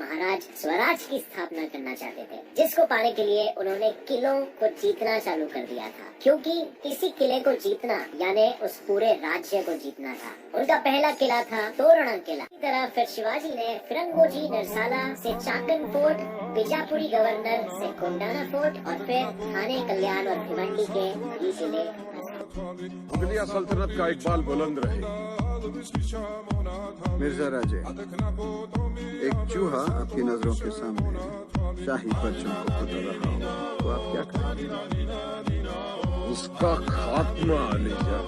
महाराज स्वराज की स्थापना करना चाहते थे, जिसको पाने के लिए उन्होंने किलों को जीतना चालू कर दिया था, क्योंकि इसी किले को जीतना यानी उस पूरे राज्य को जीतना था। उनका पहला किला था तोरणा किला। इसी तरह फिर शिवाजी ने फिरंगोजी नरसाला से चाकन फोर्ट, बीजापुरी गवर्नर से कोंडाना फोर्ट और फिर थाने, कल्याण और भिवंडी के भी किले। मुगलिया सल्तनत का इकबाल बुलंद रहे। मिर्जा राजे, एक चूहा आपकी नजरों के सामने शाही पर्चों को कुतर रहा हो, तो आप क्या करेंगे? उसका खात्मा लीजिए।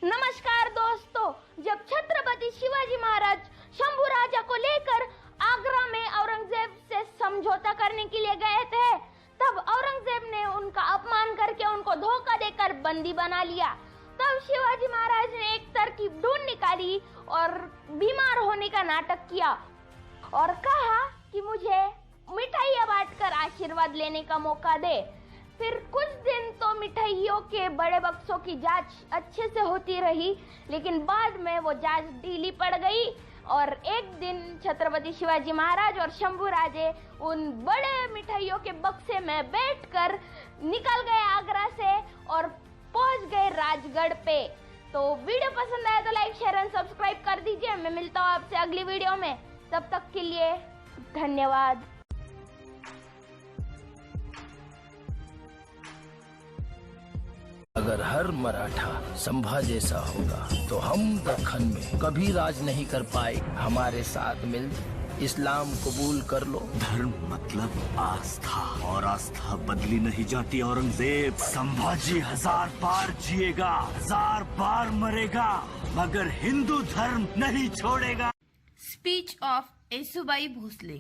नमस्कार दोस्तों, जब छत्रपति शिवाजी महाराज शंभू राजा को लेकर आगरा में औरंगजेब से समझौता करने के लिए गए थे, तब औरंगजेब ने उनका अपमान करके उनको धोखा देकर बंदी बना लिया। तब शिवाजी महाराज ने एक तरकीब ढूंढ निकाली और बीमार होने का नाटक किया और कहा कि मुझे मिठाइयाँ बांटकर आशीर्वाद लेने का मौका दे। फिर कुछ दिन तो मिठाइयों के बड़े बक्सों की जांच अच्छे से होती रही, लेकिन बाद में वो जांच ढीली पड़ गई और एक दिन छत्रपति शिवाजी महाराज और शंभू राजे उन बड़े मिठाइयों के बक्से में बैठकर निकल गए आगरा से और पहुंच गए राजगढ़ पे। तो वीडियो पसंद आया तो लाइक, शेयर एंड सब्सक्राइब कर दीजिए। मैं मिलता हूँ आपसे अगली वीडियो में, तब तक के लिए धन्यवाद। अगर हर मराठा संभा जैसा होगा तो हम दक्खन में कभी राज नहीं कर पाए। हमारे साथ मिल इस्लाम कबूल कर लो। धर्म मतलब आस्था, और आस्था बदली नहीं जाती। औरंगजेब, संभाजी 1000 बार जिएगा, 1000 बार मरेगा, मगर हिंदू धर्म नहीं छोड़ेगा। Speech of Yesubhai Bhosle.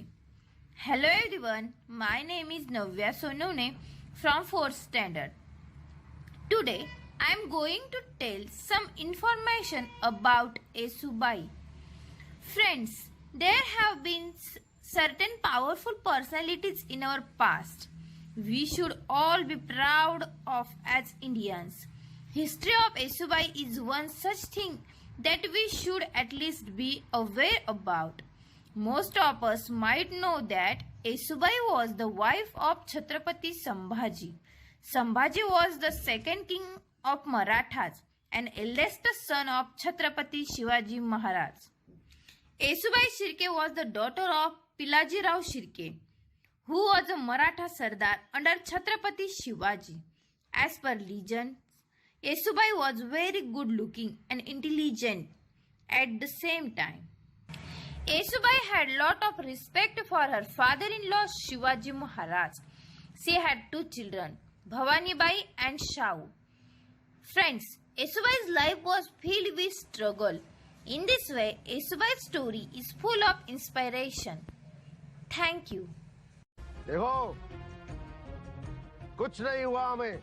Hello everyone, my name is Navya Sonone from 4th standard. Today I am going to tell some information about Yesubhai. Friends, there have been certain powerful personalities in our past. We should all be proud of as Indians. History of Yesubhai is one such thing that we should at least be aware about. Most of us might know that Yesubhai was the wife of Chhatrapati Sambhaji. Sambhaji was the second king of Marathas and eldest son of Chhatrapati Shivaji Maharaj. Yesubhai Shirke was the daughter of Pilaji Rao Shirke, who was a Maratha Sardar under Chhatrapati Shivaji. As per legend, Yesubhai was very good looking and intelligent at the same time. Yesubhai had lot of respect for her father-in-law Shivaji Maharaj. She had 2 children, Bhavani Bai and Shau. Friends, Yesubhai's life was filled with struggle. In this way, Yesubhai's story is full of inspiration. Thank you. देखो, कुछ नहीं हुआ हमें,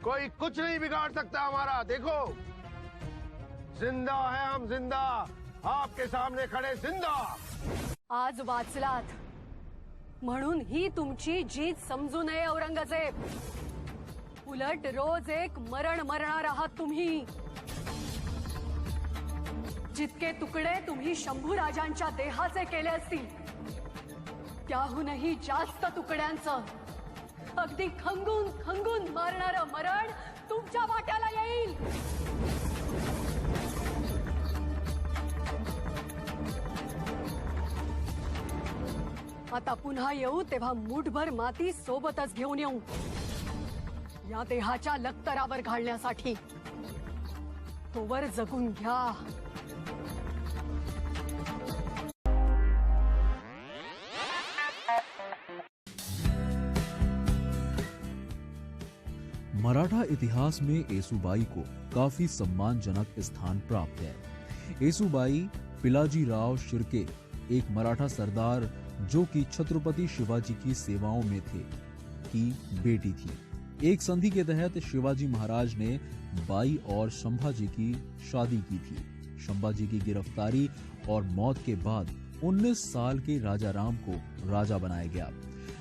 कोई कुछ नहीं बिगाड़ सकता हमारा। देखो, जिंदा है हम, जिंदा, आपके सामने खड़े जिंदा। आज वाचलात म्हणून ही तुमची जीत समजू नये औरंगजेब। उलट रोज एक मरण मरणार आहात तुम्ही। जितके तुकडे तुम्ही शंभू राजांच्या देहाचे केले असतील, त्याहूनही जास्त तुकड्यांचं, अगदी खंगून खंगून मारणारं मरण तुमच्या वाट्याला येईल। आता पुन्हा येऊ तेव्हा मुठभर माती सोबतच घेऊन येऊ, या देहाच्या लक्तरावर घालण्यासाठी। तोवर जगून घ्या। मराठा इतिहास में येसुबाई को काफी सम्मानजनक स्थान प्राप्त है। येसुबाई पिलाजी राव शिर्के, एक मराठा सरदार जो कि छत्रपति शिवाजी की सेवाओं में थे, की बेटी थी। एक संधि के तहत शिवाजी महाराज ने बाई और संभाजी की शादी की थी। संभाजी की गिरफ्तारी और मौत के बाद 19 साल के राजा राम को राजा बनाया गया।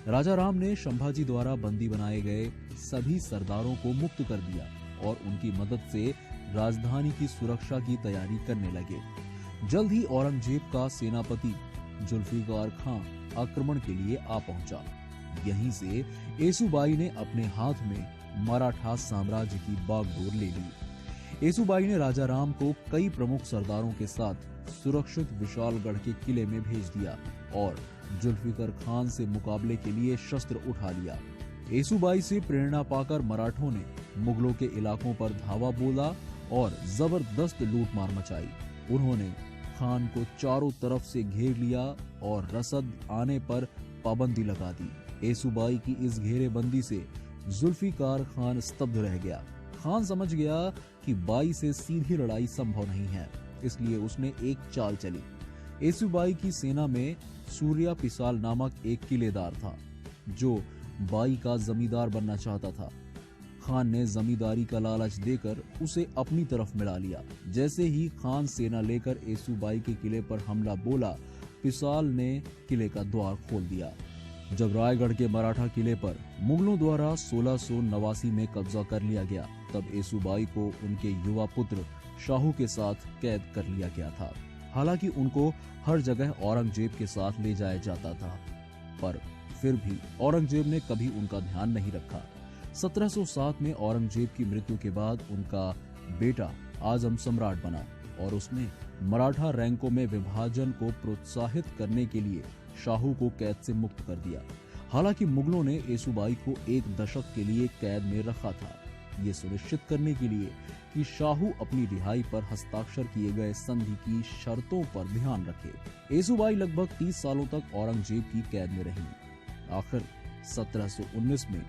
राजा राम ने संभाजी द्वारा बंदी बनाए गए सभी सरदारों को मुक्त कर दिया और उनकी मदद से राजधानी की सुरक्षा की तैयारी करने लगे। जल्द ही औरंगजेब का सेनापति जुल्फिकार खां आक्रमण के लिए आ पहुंचा। यहीं से येसुबाई ने अपने हाथ में मराठा साम्राज्य की बागडोर ले ली। येसुबाई ने राजा राम को कई प्रमुख सरदारों के साथ सुरक्षित विशालगढ़ के किले में भेज दिया और जुल्फिकार खान से मुकाबले के लिए शस्त्र उठा लिया। येसुबाई से प्रेरणा पाकर मराठों ने मुगलों के इलाकों पर धावा बोला और जबरदस्त लूटमार मचाई। उन्होंने खान को चारों तरफ से घेर लिया और रसद आने पर पाबंदी लगा दी। येसुबाई की इस घेरेबंदी से जुल्फिकार खान स्तब्ध रह गया। खान समझ गया कि बाई से सीधी लड़ाई संभव नहीं है, इसलिए उसने एक चाल चली। येसुबाई की सेना में सूर्या पिसाल नामक एक किलेदार था जो बाई का जमींदार बनना चाहता था। खान ने जमींदारी का लालच देकर उसे अपनी तरफ मिला लिया। जैसे ही खान सेना लेकर येसुबाई के किले पर हमला बोला, पिसाल ने किले का द्वार खोल दिया। जब रायगढ़ के मराठा किले पर मुगलों द्वारा 1689 में कब्जा कर लिया गया, तब येसुबाई को उनके युवा पुत्र शाहू के साथ कैद कर लिया गया था। हालांकि उनको हर जगह औरंगजेब के साथ ले जाया जाता था, पर फिर भी औरंगजेब ने कभी उनका ध्यान नहीं रखा। 1707 में औरंगजेब की मृत्यु के बाद उनका बेटा आजम सम्राट बना और उसने मराठा रैंकों में विभाजन को प्रोत्साहित करने के लिए शाहू को कैद से मुक्त कर दिया। हालांकि मुगलों ने येसुबाई को एक दशक के लिए कैद में रखा था, ये सुनिश्चित करने के लिए कि शाहू अपनी रिहाई पर हस्ताक्षर किए गए संधि की शर्तों पर ध्यान रखे। येसुबाई लगभग 30 सालों तक औरंगजेब की कैद में रही। आखिर 1719 में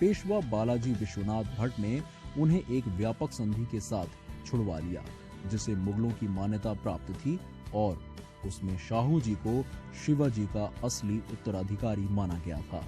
पेशवा बालाजी विश्वनाथ भट्ट ने उन्हें एक व्यापक संधि के साथ छुड़वा लिया, जिसे मुगलों की मान्यता प्राप्त थी और उसमें शाहू जी को शिवाजी का असली उत्तराधिकारी माना गया था।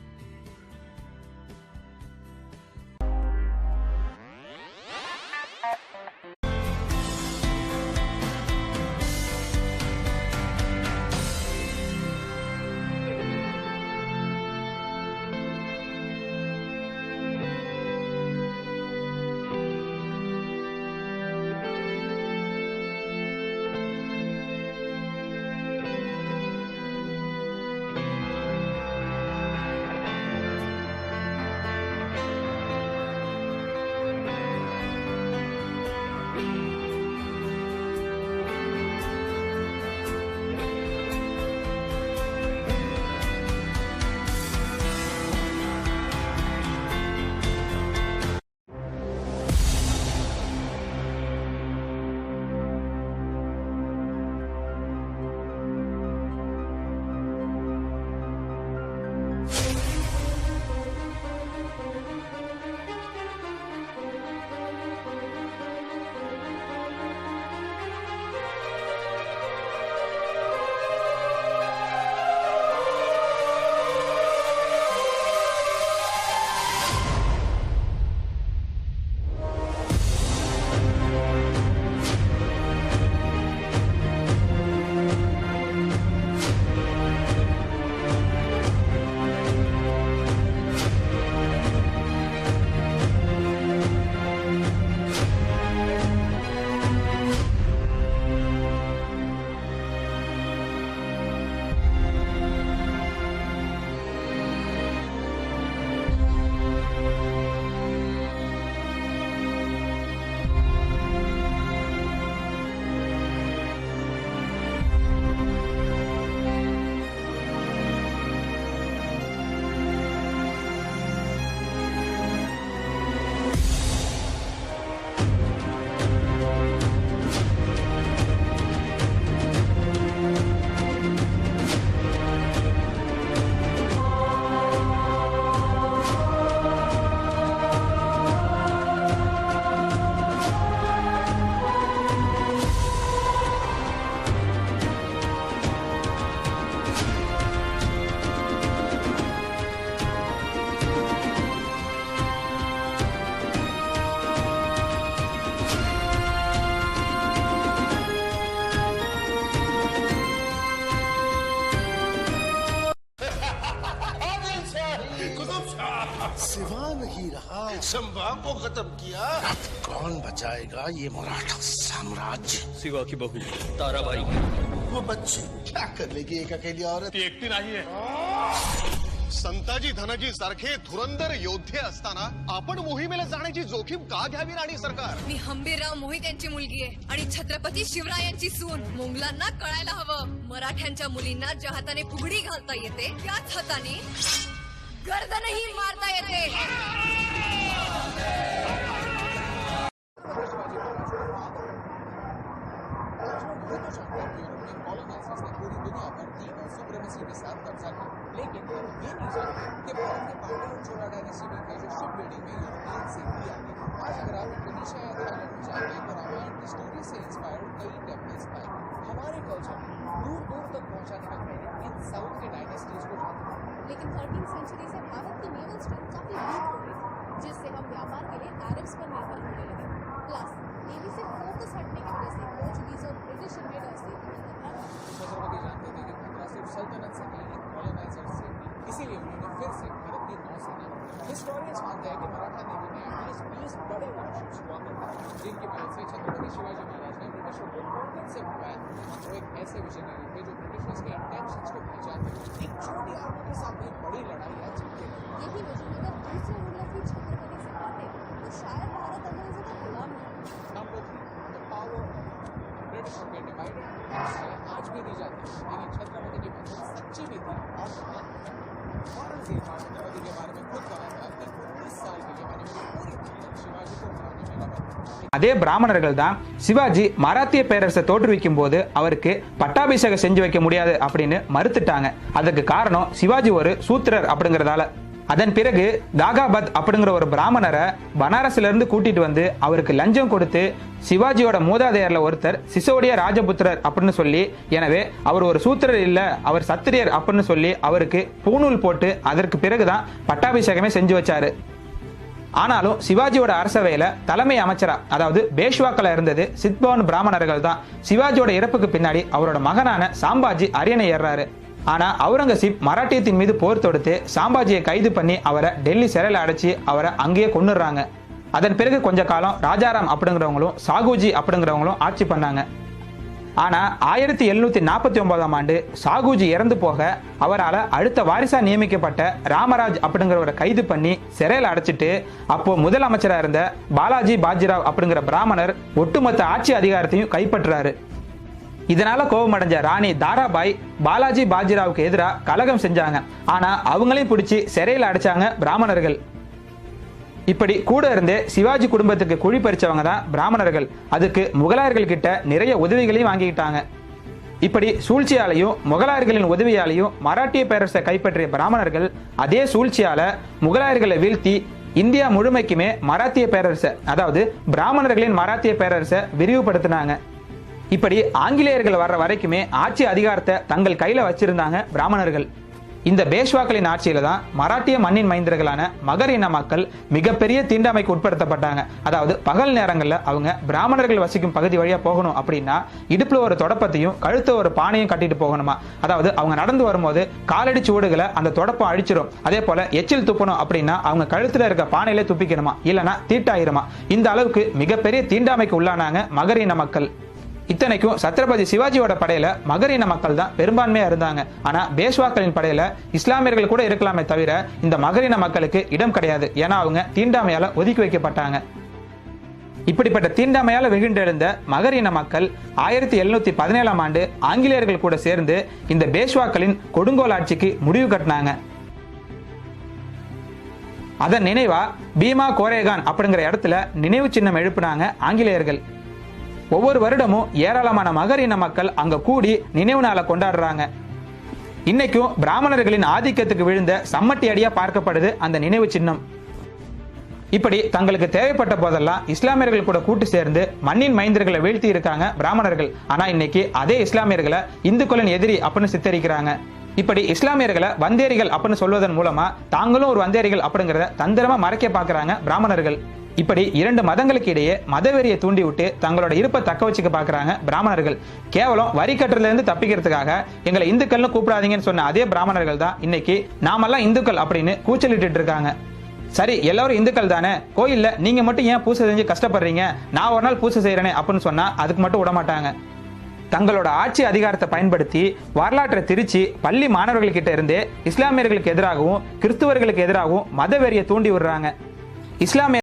संभा को खत्म किया। कौन बचाएगा ये मराठा साम्राज्य? शिवा की बहू ताराबाई। वो बच्चे क्या कर लेगी एक अकेली औरत? एकटी नाही आहे। संताजी धनाजी सारखे धुरंधर योद्धे असताना आपण मोहिमेला जाण्याची जोखीम का घ्यावी राणी सरकार? मी हंबीरराव मोहित यांची मुलगी आहे आणि छत्रपती शिवरायांची सून. मुंगलांना कळायला हवं, मराठ्यांच्या मुलींना ज्या हाताने फुगडी घालता येते त्याच हाताने गर्दनही मारता येते. लेकिन 13वीं सेंचुरी से भारत की नेवल स्ट्रेंथ काफी वीक हो गई, जिससे हम व्यापार के लिए अरब्स पर निर्भर होने लगे. प्लस नेवी से फोकस हटने की वजह से पोर्चुगीज और ब्रिटिश इन्वेडर्स ने छत्रपति जानते थे कि खतरा सिर्फ सल्तनत से नहीं, कॉलोनाइजर्स से भी. इसीलिए उन्होंने फिर से भारत की नौसेना. हिस्टोरियंस मानते हैं कि मराठा नेवी में एटलीस्ट 20 बड़े वारशिप्स हुआ करते थे, जिनकी मदद से छत्रपति शिवाजी महाराज ने ब्रिटिशों को फिर से भगाया. वो एक ऐसे विजनरी थे जो ब्रिटिशर्स के इंटेंशंस को पहचानते थे. एक छोटी आर्मी के साथ एक बड़ी लड़ाई आज जीते. यही वजह अगर दूसरे मुल्क की छत्रपति से पाते तो शायद भारत अंग्रेजों का गुलाम न हो. नंबर 3, द पावर ब्रिटिशों के डिवाइडेड आज भी दी जाती है, लेकिन छत्रपति की बात सच्ची भी थी. औरंगजेब छत्रपति के बारे में खुद कहा था कि 19 साल के लिए मैंने पूरी ताकत शिवाजी को हराने में लगा. அதே பிராமணர்கள் தான் சிவாஜி மராத்திய பேரரசை தோற்றுவிக்கும் போது அவருக்கு பட்டாபிஷேகம் செஞ்சு வைக்க முடியாது அப்படின்னு மறுத்துட்டாங்க. அதுக்கு காரணம் சிவாஜி ஒரு சூத்திரர் அப்படிங்கறதால. அதன் பிறகு தாகாபத் அப்படிங்கிற ஒரு பிராமணரை பனாரஸ்ல இருந்து கூட்டிட்டு வந்து அவருக்கு லஞ்சம் கொடுத்து சிவாஜியோட மூதாதையர்ல ஒருத்தர் சிசோடியா ராஜபுத்திரர் அப்படின்னு சொல்லி, எனவே அவர் ஒரு சூத்திரர் இல்ல, அவர் சத்திரியர் அப்படின்னு சொல்லி அவருக்கு பூணூல் போட்டு அதற்கு பிறகுதான் பட்டாபிஷேகமே செஞ்சு வச்சாரு. ஆனாலும் சிவாஜியோட அரசவையில தலைமை அமைச்சரா, அதாவது பேஷ்வாக்களா இருந்தது சித்பவன் பிராமணர்கள் தான். சிவாஜியோட இறப்புக்கு பின்னாடி அவரோட மகனான சாம்பாஜி அரியணை ஏறாரு. ஆனா அவுரங்கசீப் மராட்டியத்தின் மீது போர் தொடுத்து சாம்பாஜியை கைது பண்ணி அவரை டெல்லி சிறையில் அடைச்சி அவரை அங்கேயே கொன்னுறாங்க. அதன் பிறகு கொஞ்ச காலம் ராஜாராம் அப்படிங்கிறவங்களும் சாகுஜி அப்படிங்கிறவங்களும் ஆட்சி பண்ணாங்க. ஆனா 1749ஆம் ஆண்டு சாகுஜி இறந்து போக அவரால் அடுத்த வாரிசா நியமிக்கப்பட்ட ராமராஜ் அப்படிங்கிறவரை கைது பண்ணி சிறையில் அடைச்சிட்டு அப்போ முதலமைச்சராக இருந்த பாலாஜி பாஜிராவ் அப்படிங்கிற பிராமணர் ஒட்டுமொத்த ஆட்சி அதிகாரத்தையும் கைப்பற்றாரு. இதனால கோபமடைஞ்ச ராணி தாராபாய் பாலாஜி பாஜிராவுக்கு எதிராக கலகம் செஞ்சாங்க. ஆனா அவங்களையும் பிடிச்சி சிறையில் அடைச்சாங்க பிராமணர்கள். இப்படி கூட இருந்தே சிவாஜி குடும்பத்துக்கு குழி பறிச்சவங்க தான் பிராமணர்கள். அதுக்கு முகலாயர்கள் கிட்ட நிறைய உதவிகளையும் வாங்கிக்கிட்டாங்க. இப்படி சூழ்ச்சியாலையும் முகலாயர்களின் உதவியாலையும் மராட்டிய பேரரசை கைப்பற்றிய பிராமணர்கள் அதே சூழ்ச்சியால முகலாயர்களை வீழ்த்தி இந்தியா முழுமைக்குமே மராத்திய பேரரசை, அதாவது பிராமணர்களின் மராத்திய பேரரசை விரிவுபடுத்தினாங்க. இப்படி ஆங்கிலேயர்கள் வர்ற வரைக்குமே ஆட்சி அதிகாரத்தை தங்கள் கையில வச்சிருந்தாங்க பிராமணர்கள். இந்த பேஷ்வாக்களின் ஆட்சியில தான் மராட்டிய மண்ணின் மைந்தர்களான மகர் இன மக்கள் மிகப்பெரிய தீண்டாமைக்கு உட்படுத்தப்பட்டாங்க. அதாவது பகல் நேரங்களில் அவங்க பிராமணர்கள் வசிக்கும் பகுதி வழியா போகணும் அப்படின்னா இடுப்புல ஒரு தொடப்பத்தையும் கழுத்த ஒரு பானையும் கட்டிட்டு போகணுமா. அதாவது அவங்க நடந்து வரும்போது காலடி சூடுகளை அந்த தொடப்பம் அழிச்சிடும். அதே போல எச்சில் துப்பணும் அப்படின்னா அவங்க கழுத்துல இருக்க பானையிலே துப்பிக்கணுமா, இல்லைன்னா தீட்டாயிருமா. இந்த அளவுக்கு மிகப்பெரிய தீண்டாமைக்கு உள்ளானாங்க மகர் இன மக்கள். இத்தனைக்கும் சத்ரபதி சிவாஜியோட படையில மகர் இன மக்கள் தான் பெரும்பான்மையா இருந்தாங்க. ஆனா பேஷ்வாக்களின் படையில இஸ்லாமியர்கள் கூட இருக்கலாமே தவிர இந்த மகர் இன மக்களுக்கு இடம் கிடையாது. ஏன்னா அவங்க தீண்டாமையால ஒதுக்கி வைக்கப்பட்டாங்க. இப்படிப்பட்ட தீண்டாமையால வெகுண்டெழுந்த மகர் இன மக்கள் 1717ஆம் ஆண்டு ஆங்கிலேயர்கள் கூட சேர்ந்து இந்த பேஷ்வாக்களின் கொடுங்கோல் ஆட்சிக்கு முடிவு கட்டினாங்க. அதன் நினைவா பீமா கோரேகான் அப்படிங்கிற இடத்துல நினைவு சின்னம் எழுப்பினாங்க ஆங்கிலேயர்கள். ஒவ்வொரு வருடமும் ஏராளமான மகர் இன மக்கள் அங்க கூடி நினைவு நாளை கொண்டாடுறாங்க. இன்னைக்கும் பிராமணர்களின் ஆதிக்கத்துக்கு விழுந்த சம்மட்டி அடியா பார்க்கப்படுது அந்த நினைவு சின்னம். இப்படி தங்களுக்கு தேவைப்பட்ட போதெல்லாம் இஸ்லாமியர்கள் கூட கூட்டு சேர்ந்து மண்ணின் மைந்தர்களை வீழ்த்தி இருக்காங்க பிராமணர்கள். ஆனா இன்னைக்கு அதே இஸ்லாமியர்களை இந்துக்களின் எதிரி அப்படின்னு சித்தரிக்கிறாங்க. இப்படி இஸ்லாமியர்களை வந்தேரிகள் அப்படின்னு சொல்வதன் மூலமா தாங்களும் ஒரு வந்தேரிகள் அப்படிங்கறத தந்திரமா மறைக்க பாக்குறாங்க பிராமணர்கள். இப்படி இரண்டு மதங்களுக்கு இடையே மதவெறியை தூண்டி விட்டு தங்களோட இருப்பை தக்க வச்சுக்க பாக்குறாங்க பிராமணர்கள். கேவலம் வரி கட்டுறதுல இருந்து தப்பிக்கிறதுக்காக எங்களை இந்துக்கள்னு கூப்பிடாதீங்கன்னு சொன்ன அதே பிராமணர்கள் தான் இன்னைக்கு நாமெல்லாம் இந்துக்கள் அப்படின்னு கூச்சலிட்டு இருக்காங்க. சரி எல்லாரும் இந்துக்கள் தானே, கோயில்ல நீங்க மட்டும் ஏன் பூசை செஞ்சு கஷ்டப்படுறீங்க, நான் ஒரு நாள் பூசை செய்யறேனே அப்படின்னு சொன்னா அதுக்கு மட்டும் விட மாட்டாங்க. தங்களோட ஆட்சி அதிகாரத்தை பயன்படுத்தி வரலாற்றை திரிச்சு பள்ளி மாணவர்கள்கிட்ட இருந்து இஸ்லாமியர்களுக்கு எதிராகவும் கிறிஸ்துவர்களுக்கு எதிராகவும் மத வெறியை தூண்டி விடுறாங்க. இஸ்லாமிய